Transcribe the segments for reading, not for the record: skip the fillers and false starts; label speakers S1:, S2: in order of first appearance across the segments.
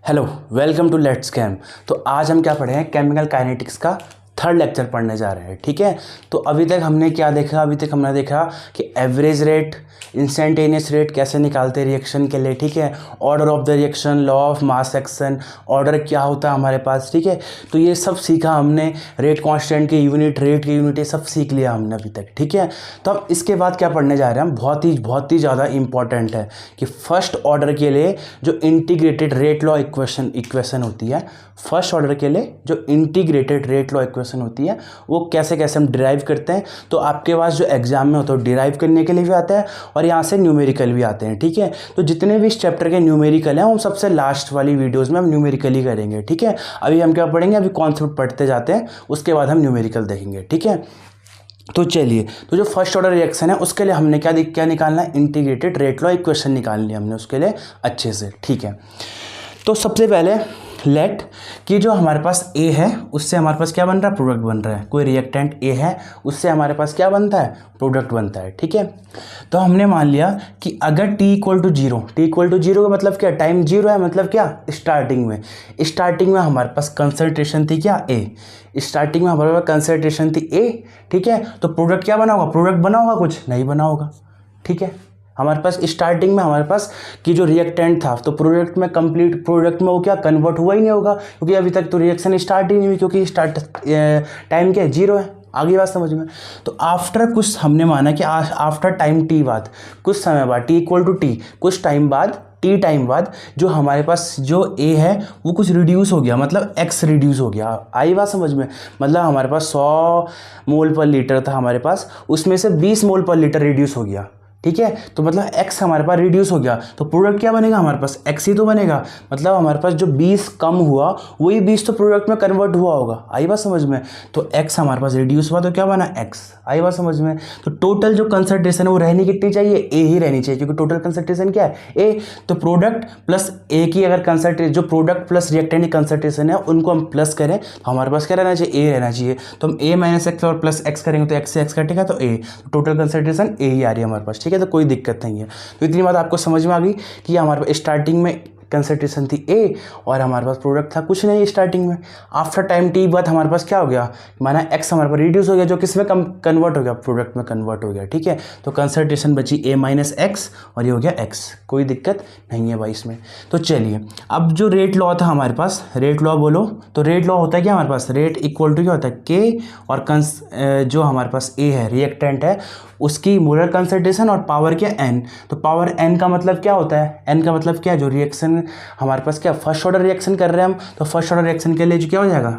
S1: Hello, welcome to let's chem. तो आज हम क्या पढ़े हैं, केमिकल काइनेटिक्स का थर्ड लेक्चर पढ़ने जा रहे हैं। ठीक है, तो अभी तक हमने क्या देखा, अभी तक हमने देखा कि एवरेज रेट, इंस्टेंटेनियस रेट कैसे निकालते हैं रिएक्शन के लिए। ठीक है, order of the reaction, law of mass action, order क्या होता है हमारे पास। ठीक है, तो ये सब सीखा हमने, रेट कांस्टेंट की यूनिट, रेट की यूनिट, ये सब सीख लिया हमने अभी तक। ठीक है, तो अब इसके बाद क्या पढ़ने जा रहे हैं हम, बहुत ही ज़्यादा इंपॉर्टेंट है कि फर्स्ट ऑर्डर के लिए जो इंटीग्रेटेड रेट लॉ इक्वेशन होती है, फर्स्ट ऑर्डर के लिए जो इंटीग्रेटेड रेट लॉ इक्वेशन होती है वो कैसे कैसे हम डिराइव करते हैं। तो आपके पास जो एग्जाम में होता है डिराइव करने के लिए भी आता है और यहाँ से न्यूमेरिकल भी आते हैं। ठीक है, तो जितने भी इस चैप्टर के न्यूमेरिकल हैं वो सबसे लास्ट वाली वीडियोस में हम न्यूमेरिकल ही करेंगे। ठीक है, अभी हम क्या पढ़ेंगे, अभी कॉन्सेप्ट पढ़ते जाते हैं, उसके बाद हम न्यूमेरिकल देखेंगे। ठीक है, तो चलिए, तो जो फर्स्ट ऑर्डर रिएक्शन है उसके लिए हमने क्या निकालना है, इंटीग्रेटेड रेट लॉ इक्वेशन निकालनी है हमने उसके लिए अच्छे से। ठीक है, तो सबसे पहले लेट कि जो हमारे पास ए है उससे हमारे पास क्या बन रहा है, प्रोडक्ट बन रहा है। कोई रिएक्टेंट ए है उससे हमारे पास क्या बनता है, प्रोडक्ट बनता है। ठीक है, तो हमने मान लिया कि अगर टी इक्वल टू जीरो का मतलब क्या, टाइम जीरो है, मतलब क्या, स्टार्टिंग में हमारे पास कंसंट्रेशन थी क्या, ए। स्टार्टिंग में हमारे पास कंसंट्रेशन थी ए। ठीक है, तो प्रोडक्ट क्या बना होगा, प्रोडक्ट बना होगा, कुछ नहीं बना होगा। ठीक है, हमारे पास स्टार्टिंग में हमारे पास कि जो रिएक्टेंट था तो प्रोडक्ट में कंप्लीट प्रोडक्ट में वो क्या कन्वर्ट हुआ ही नहीं होगा, क्योंकि अभी तक तो रिएक्शन स्टार्ट ही नहीं हुई, क्योंकि स्टार्ट टाइम क्या है, जीरो है। आगे बात समझ में। तो आफ्टर कुछ हमने माना कि आफ्टर टाइम टी बाद, कुछ समय बाद, टी इक्वल टू टी, कुछ टाइम बाद, टी टाइम बाद जो हमारे पास जो ए है वो कुछ रिड्यूस हो गया, मतलब एक्स रिड्यूस हो गया। आई बात समझ में। मतलब हमारे पास 100 मोल पर लीटर था हमारे पास, उसमें से 20 मोल पर लीटर रिड्यूस हो गया। ठीक है, तो मतलब x हमारे पास रिड्यूस हो गया, तो प्रोडक्ट क्या बनेगा हमारे पास, x ही तो बनेगा। मतलब हमारे पास जो 20 कम हुआ वही 20 तो प्रोडक्ट में कन्वर्ट हुआ होगा। आई बात समझ में। तो x हमारे पास रिड्यूस हुआ तो क्या बना, x। आई बात समझ में। तो टोटल जो कंसंट्रेशन है वो रहनी कितनी चाहिए, a ही रहनी चाहिए, क्योंकि टोटल कंसंट्रेशन क्या है, a। तो प्रोडक्ट प्लस a की अगर कंसंट्रेशन, जो प्रोडक्ट प्लस रिएक्टेंट की कंसंट्रेशन है उनको हम प्लस करें तो हमारे पास क्या रहना चाहिए, a रहना चाहिए। तो हम a माइनस एक्स और प्लस x करेंगे तो x से x कटेगा तो a, टोटल कंसंट्रेशन a ही आ रही है हमारे पास। ठीक है, तो कोई दिक्कत नहीं है। तो इतनी बात आपको समझ में आ गई कि हमारे पास स्टार्टिंग में कंसंट्रेशन थी ए और हमारे पास प्रोडक्ट था कुछ नहीं स्टार्टिंग में। आफ्टर टाइम टी बाद हमारे पास क्या हो गया, माना एक्स हमारे पास रिड्यूस हो गया, जो किस में कन्वर्ट हो गया, प्रोडक्ट में कन्वर्ट हो गया। ठीक है, तो कंसंट्रेशन बची ए माइनस एक्स और ये हो गया एक्स। कोई दिक्कत नहीं है भाई इसमें। तो चलिए, अब जो रेट लॉ था हमारे पास, रेट लॉ बोलो, तो रेट लॉ होता है क्या हमारे पास, रेट इक्वल टू क्या होता है, के और जो हमारे पास ए है रिएक्टेंट है उसकी मोलर कंसंट्रेशन और पावर क्या, एन। तो पावर एन का मतलब क्या होता है, एन का मतलब क्या है, जो रिएक्शन हमारे पास क्या फर्स्ट ऑर्डर रिएक्शन कर रहे हैं हम, तो फर्स्ट ऑर्डर रिएक्शन के लिए जो क्या हो जाएगा,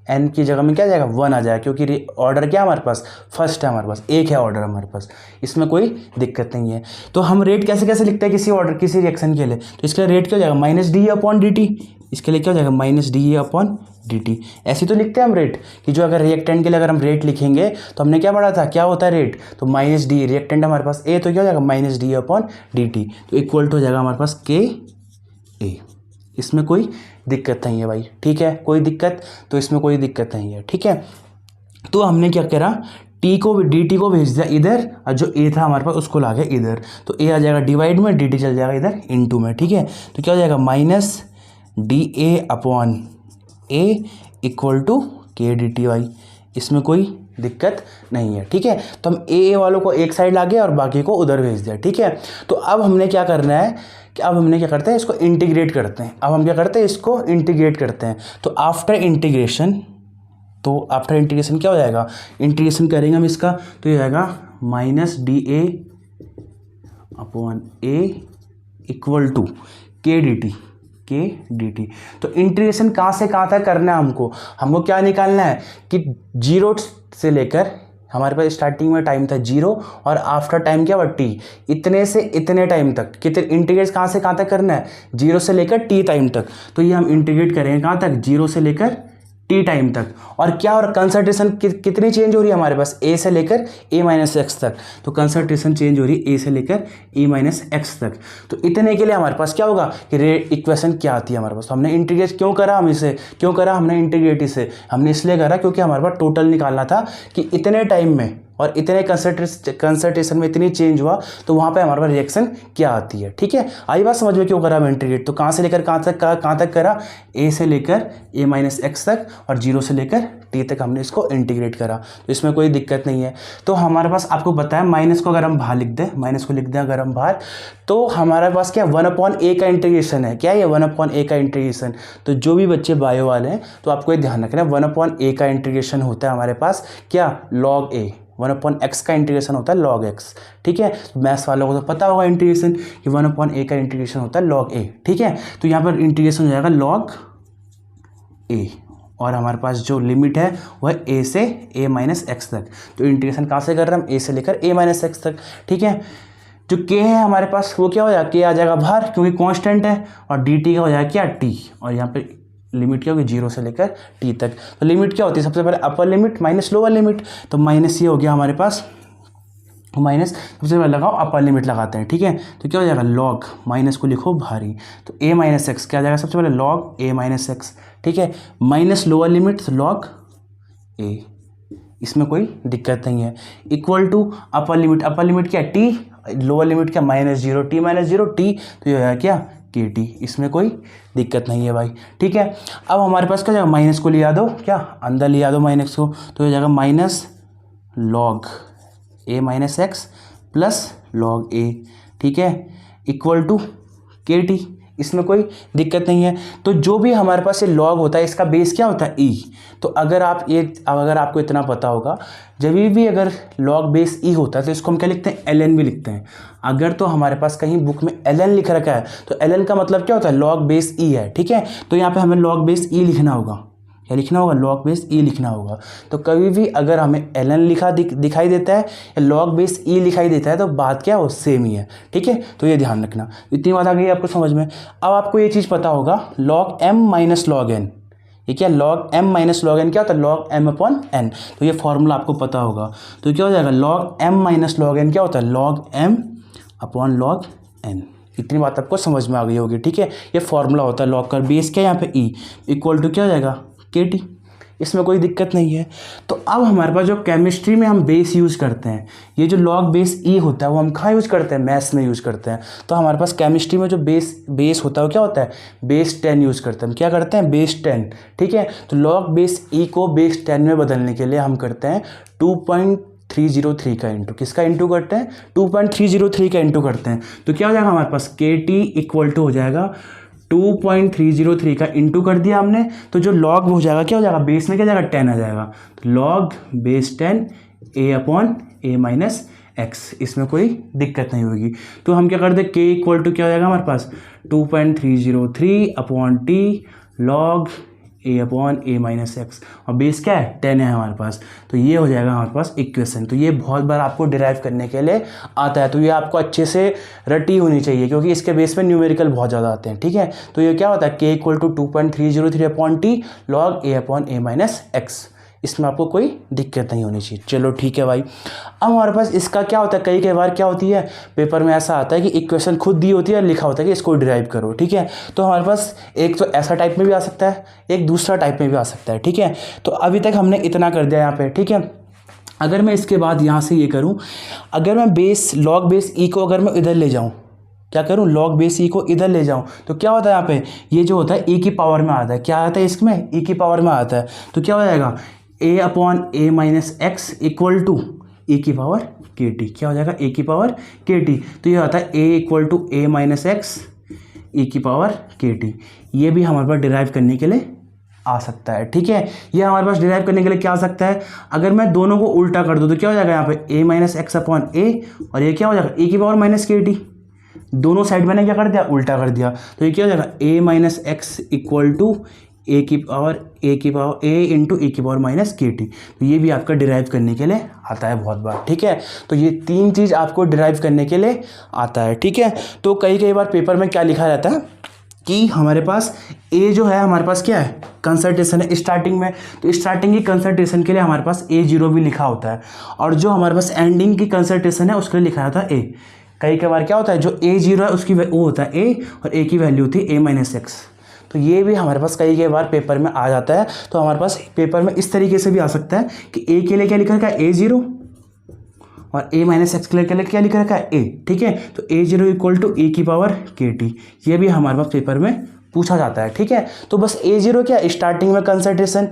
S1: एन की जगह में क्या जाएगा, 1 आ जाएगा, क्योंकि ऑर्डर क्या हमारे पास, फर्स्ट है, हमारे पास एक है ऑर्डर हमारे पास, इसमें कोई दिक्कत नहीं है। तो हम रेट कैसे कैसे लिखते हैं किसी ऑर्डर, किसी रिएक्शन के लिए, तो इसके लिए रेट क्या हो जाएगा, minus D upon D T. इसके लिए क्या हो जाएगा, minus D upon D T. ऐसे तो लिखते हैं हम रेट, कि जो अगर रिएक्टेंट के लिए अगर हम रेट लिखेंगे तो हमने क्या पढ़ा था, क्या होता है रेट, तो माइनस डी, रिएक्टेंट हमारे पास ए, तो क्या हो जाएगा minus D upon D t, तो इक्वल टू हो जाएगा हमारे पास के ए। इसमें कोई दिक्कत नहीं है भाई। ठीक है, कोई दिक्कत, तो इसमें कोई दिक्कत नहीं है। ठीक है, तो हमने क्या करा, टी को डी टी को भेज दिया इधर और जो ए था हमारे पास उसको ला गया इधर, तो ए आ जाएगा डिवाइड में, डी टी चल जाएगा इधर इनटू में। ठीक है, तो क्या हो जाएगा, minus d a upon a equal to k d t y. इसमें कोई दिक्कत नहीं है। ठीक है, तो हम ए वालों को एक साइड ला गए और बाकी को उधर भेज दिया। ठीक है, तो अब हमने क्या करना है कि अब हमने क्या करते हैं, इसको इंटीग्रेट करते हैं। अब हम क्या करते हैं, इसको इंटीग्रेट करते हैं। तो आफ्टर इंटीग्रेशन क्या हो जाएगा, इंटीग्रेशन करेंगे हम इसका, तो ये आएगा minus d a upon a equal to k d t. तो इंटीग्रेशन कहाँ से कहाँ तक करना है हमको क्या निकालना है कि जीरो से लेकर, हमारे पास स्टार्टिंग में टाइम था जीरो और आफ्टर टाइम क्या हुआ, टी, इतने से इतने टाइम तक कितने इंटीग्रेट कहाँ से कहाँ तक करना है, जीरो से लेकर टी टाइम तक। तो ये हम इंटीग्रेट करेंगे कहाँ तक, जीरो से लेकर टी टाइम तक। और क्या, और कंसंट्रेशन कितनी चेंज हो रही है हमारे पास, ए से लेकर ए माइनस एक्स तक। तो कंसंट्रेशन चेंज हो रही है ए से लेकर ए माइनस एक्स तक। तो इतने के लिए हमारे पास क्या होगा कि रेट इक्वेशन क्या आती है हमारे पास। तो हमने इंटीग्रेट क्यों करा, हमने इंटीग्रेट इसे हमने इसलिए करा क्योंकि हमारे पास टोटल निकालना था कि इतने टाइम में और इतने कंसंट्रेशन में इतनी चेंज हुआ तो वहाँ पे हमारे पास रिएक्शन क्या आती है। ठीक है, आई बात समझ में क्यों करा हम इंटीग्रेट। तो कहाँ से लेकर कहाँ तक करा, a से लेकर a माइनस एक्स तक और 0 से लेकर t तक हमने इसको इंटीग्रेट करा। तो इसमें कोई दिक्कत नहीं है। तो हमारे पास आपको पता है माइनस को अगर हम बाहर लिख दें, माइनस को लिख दें अगर हम बाहर, तो हमारे पास क्या 1/a का इंटीग्रेशन है। क्या है ये 1/a का इंटीग्रेशन। तो जो भी बच्चे बायो वाले हैं तो आपको ये ध्यान रखना है 1/a का इंटीग्रेशन होता है हमारे पास क्या log a, 1/x का इंटीग्रेशन होता है log x। ठीक है, मैथ्स वालों को तो पता होगा इंटीग्रेशन कि 1/a का इंटीग्रेशन होता है log a। ठीक है, तो यहाँ पर इंटीग्रेशन हो जाएगा log a और हमारे पास जो लिमिट है वह a से a माइनस एक्स तक। तो इंटीग्रेशन कहाँ से कर रहे हैं हम, a से लेकर a माइनस एक्स तक। ठीक है, जो k है हमारे पास वो क्या हो जाएगा, k आ जाएगा बाहर क्योंकि कांस्टेंट है, और dt का हो जाएगा क्या t, और यहाँ पे लिमिट क्या होगी 0 से लेकर t तक। तो लिमिट क्या होती है, सबसे पहले upper limit minus lower limit. तो माइनस ये हो गया हमारे पास, माइनस सबसे पहले लगाओ अपर लिमिट लगाते हैं। ठीक है, तो क्या हो जाएगा log, माइनस को लिखो भारी, तो a माइनस एक्स क्या आ जाएगा, सबसे पहले log a माइनस एक्स। ठीक है, माइनस लोअर लिमिट तो log a, इसमें कोई दिक्कत नहीं है। इक्वल टू अपर लिमिट क्या t, लोअर लिमिट क्या -0, t माइनस 0 t, तो ये हो जाएगा क्या kt, इसमें कोई दिक्कत नहीं है भाई। ठीक है, अब हमारे पास क्या जाएगा, माइनस को लिया दो, क्या अंदर लिया दो माइनस को, तो हो जाएगा minus log a minus x plus log a। ठीक है, इक्वल टू kt, इसमें कोई दिक्कत नहीं है। तो जो भी हमारे पास ये log होता है इसका बेस क्या होता है e। तो अगर आपको इतना पता होगा, जब भी अगर log बेस e होता है तो इसको हम क्या लिखते हैं, ln भी लिखते हैं। अगर तो हमारे पास कहीं बुक में ln लिख रखा है तो ln का मतलब क्या होता है, log बेस e है। ठीक है, तो यहाँ पे हमें log बेस e लिखना होगा, क्या लिखना होगा, log बेस e लिखना होगा। तो कभी भी अगर हमें ln लिखा दिखाई देता है या log बेस e लिखाई देता है तो बात क्या हो, सेम ही है। ठीक है, तो ये ध्यान रखना। इतनी बात आ गई आपको समझ में। अब आपको ये चीज़ पता होगा log m minus log n, ये क्या log m minus log n क्या होता है, log m अपॉन n। तो ये फॉर्मूला आपको पता होगा। तो क्या हो जाएगा log m minus log n क्या होता है, log m upon log n। इतनी बात आपको समझ में आ गई होगी। ठीक है, ये फॉर्मूला होता है log का, बेस क्या यहाँ पे e, इक्वल टू क्या हो जाएगा kt, इसमें कोई दिक्कत नहीं है। तो अब हमारे पास जो केमिस्ट्री में हम बेस यूज़ करते हैं, ये जो log बेस e होता है वो हम कहाँ यूज़ करते हैं, मैथ्स में यूज़ करते हैं। तो हमारे पास केमिस्ट्री में जो बेस होता है वो क्या होता है, बेस 10 यूज़ करते हैं। हम क्या करते हैं, बेस 10। ठीक है, तो log बेस e को बेस 10 में बदलने के लिए हम करते हैं 2.303 का इंटू, किसका इंटू करते हैं, 2.303 का इंटू करते हैं। तो क्या हो जाएगा हमारे पास, kt इक्वल टू हो जाएगा 2.303 का इंटू कर दिया हमने, तो जो log हो जाएगा क्या हो जाएगा, बेस में क्या जाएगा 10 आ जाएगा। तो log base 10 a upon a minus x, इसमें कोई दिक्कत नहीं होगी। तो हम क्या कर दे, k इक्वल टू क्या हो जाएगा हमारे पास 2.303 upon t log a upon a minus x, और बेस क्या है 10 है हमारे पास। तो ये हो जाएगा हमारे पास इक्वेशन। तो ये बहुत बार आपको डिराइव करने के लिए आता है, तो ये आपको अच्छे से रटी होनी चाहिए क्योंकि इसके बेस में न्यूमेरिकल बहुत ज़्यादा आते हैं। ठीक है, तो ये क्या होता है, k equal to 2.303 upon t log a upon a minus x, इसमें आपको कोई दिक्कत नहीं होनी चाहिए। चलो ठीक है भाई। अब हमारे पास इसका क्या होता है, कई बार क्या होती है पेपर में ऐसा आता है कि इक्वेशन खुद दी होती है और लिखा होता है कि इसको डिराइव करो। ठीक है, तो हमारे पास एक तो ऐसा टाइप में भी आ सकता है, एक दूसरा टाइप में भी आ सकता है। ठीक है, तो अभी तक हमने इतना कर दिया यहाँ पे। ठीक है, अगर मैं इसके बाद यहाँ से ये करूँ, अगर मैं log बेस e को अगर मैं इधर ले जाऊँ, क्या करूँ, log बेस e को इधर ले जाऊँ, तो क्या होता है यहाँ पे, ये जो होता है e की पावर में आता है। क्या आता है इसमें, e की पावर में आता है। तो क्या हो जाएगा, a upon a minus x equal to e की पावर kt, क्या हो जाएगा a की पावर kt। तो ये आता है a equal to a minus x e की पावर kt। ये भी हमारे पास डिराइव करने के लिए आ सकता है। ठीक है, ये हमारे पास डिराइव करने के लिए क्या आ सकता है, अगर मैं दोनों को उल्टा कर दूँ तो क्या हो जाएगा यहाँ पे a minus x upon a, और ये क्या हो जाएगा a की पावर माइनस kt। दोनों साइड मैंने क्या कर दिया, उल्टा कर दिया। तो ये क्या हो जाएगा a minus x equal to a की पावर a इंटू e की पावर माइनस kt। तो ये भी आपका डिराइव करने के लिए आता है बहुत बार। ठीक है, तो ये तीन चीज़ आपको डिराइव करने के लिए आता है। ठीक है, तो कई बार पेपर में क्या लिखा रहता है कि हमारे पास a जो है हमारे पास क्या है, कंसंट्रेशन है स्टार्टिंग में। तो स्टार्टिंग की कंसंट्रेशन के लिए हमारे पास a0 भी लिखा होता है, और जो हमारे पास एंडिंग की कंसंट्रेशन है उसके लिए लिखा होता है a। कई बार क्या होता है, जो a0 है उसकी वो होता है a, और a की वैल्यू होती है a माइनस एक्स। तो ये भी हमारे पास कई बार पेपर में आ जाता है। तो हमारे पास पेपर में इस तरीके से भी आ सकता है कि a के लिए क्या लिखा है, a0, और a माइनस एक्स के लिए क्या लिख रखा है a, ठीक है। तो a0 इक्वल टू a की पावर kt, ये भी हमारे पास पेपर में पूछा जाता है, ठीक है। तो बस a0 क्या है, स्टार्टिंग में कंसंट्रेशन,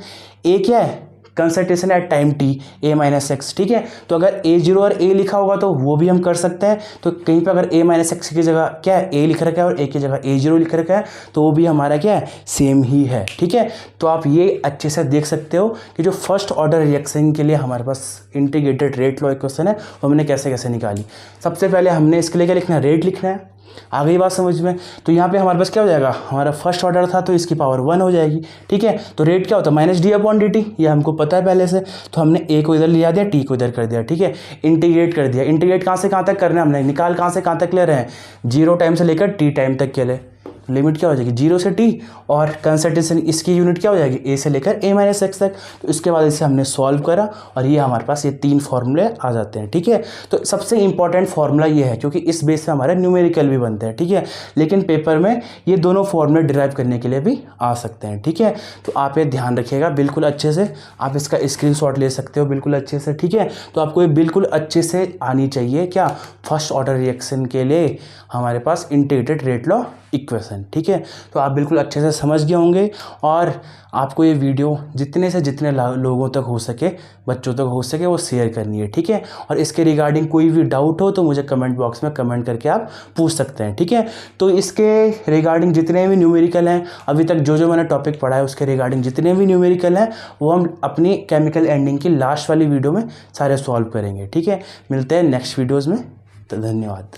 S1: a क्या है, concentration at time t a minus x, ठीक है। तो अगर a0 और a लिखा होगा तो वो भी हम कर सकते हैं। तो कहीं पे अगर a माइनस एक्स की जगह क्या है a लिख रखा है और a की जगह a0 लिख रखा है तो वो भी हमारा क्या है, सेम ही है, ठीक है। तो आप ये अच्छे से देख सकते हो कि जो फर्स्ट ऑर्डर रिएक्शन के लिए हमारे पास इंटीग्रेटेड रेट लॉ इक्वेशन है वो हमने कैसे कैसे निकाली। सबसे पहले हमने इसके लिए क्या लिखना है, रेट लिखना है। आ गई बात समझ में। तो यहाँ पे हमारे पास क्या हो जाएगा, हमारा फर्स्ट ऑर्डर था तो इसकी पावर 1 हो जाएगी, ठीक है। तो रेट क्या होता है, minus D upon D T, ये हमको पता है पहले से। तो हमने ए को इधर लिया दिया, टी को इधर कर दिया, ठीक है। इंटीग्रेट कर दिया, इंटीग्रेट कहाँ से कहाँ तक करना है हमने, निकाल कहाँ से कहाँ तक ले रहे हैं, 0 टाइम से लेकर टी टाइम तक के लिए। लिमिट क्या हो जाएगी 0 से t, और कंसंट्रेशन इसकी यूनिट क्या हो जाएगी a से लेकर a माइनस एक्स तक। तो इसके बाद इसे हमने सॉल्व करा और ये हमारे पास ये 3 फॉर्मूले आ जाते हैं, ठीक है। तो सबसे इंपॉर्टेंट फार्मूला ये है क्योंकि इस बेस पे हमारे न्यूमेरिकल भी बनते हैं, ठीक है। लेकिन पेपर में ये दोनों फॉर्मूले डिराइव करने के लिए भी आ सकते हैं, ठीक है। तो आप ये ध्यान रखिएगा बिल्कुल अच्छे से, आप इसका स्क्रीनशॉट ले सकते हो बिल्कुल अच्छे से, ठीक है। तो आपको ये बिल्कुल अच्छे से आनी चाहिए क्या, फर्स्ट ऑर्डर रिएक्शन के लिए हमारे पास इंटीग्रेटेड रेट लॉ इक्वेशन, ठीक है। तो आप बिल्कुल अच्छे से समझ गए होंगे और आपको ये वीडियो जितने से जितने लोगों तक हो सके, बच्चों तक हो सके, वो शेयर करनी है, ठीक है। और इसके रिगार्डिंग कोई भी डाउट हो तो मुझे कमेंट बॉक्स में कमेंट करके आप पूछ सकते हैं, ठीक है। तो इसके रिगार्डिंग जितने भी न्यूमेरिकल हैं अभी तक जो मैंने टॉपिक पढ़ा है उसके रिगार्डिंग जितने भी न्यूमेरिकल हैं वो हम अपनी केमिकल एंडिंग की लास्ट वाली वीडियो में सारे सॉल्व करेंगे, ठीक है। मिलते हैं नेक्स्ट वीडियोज़ में, तो धन्यवाद।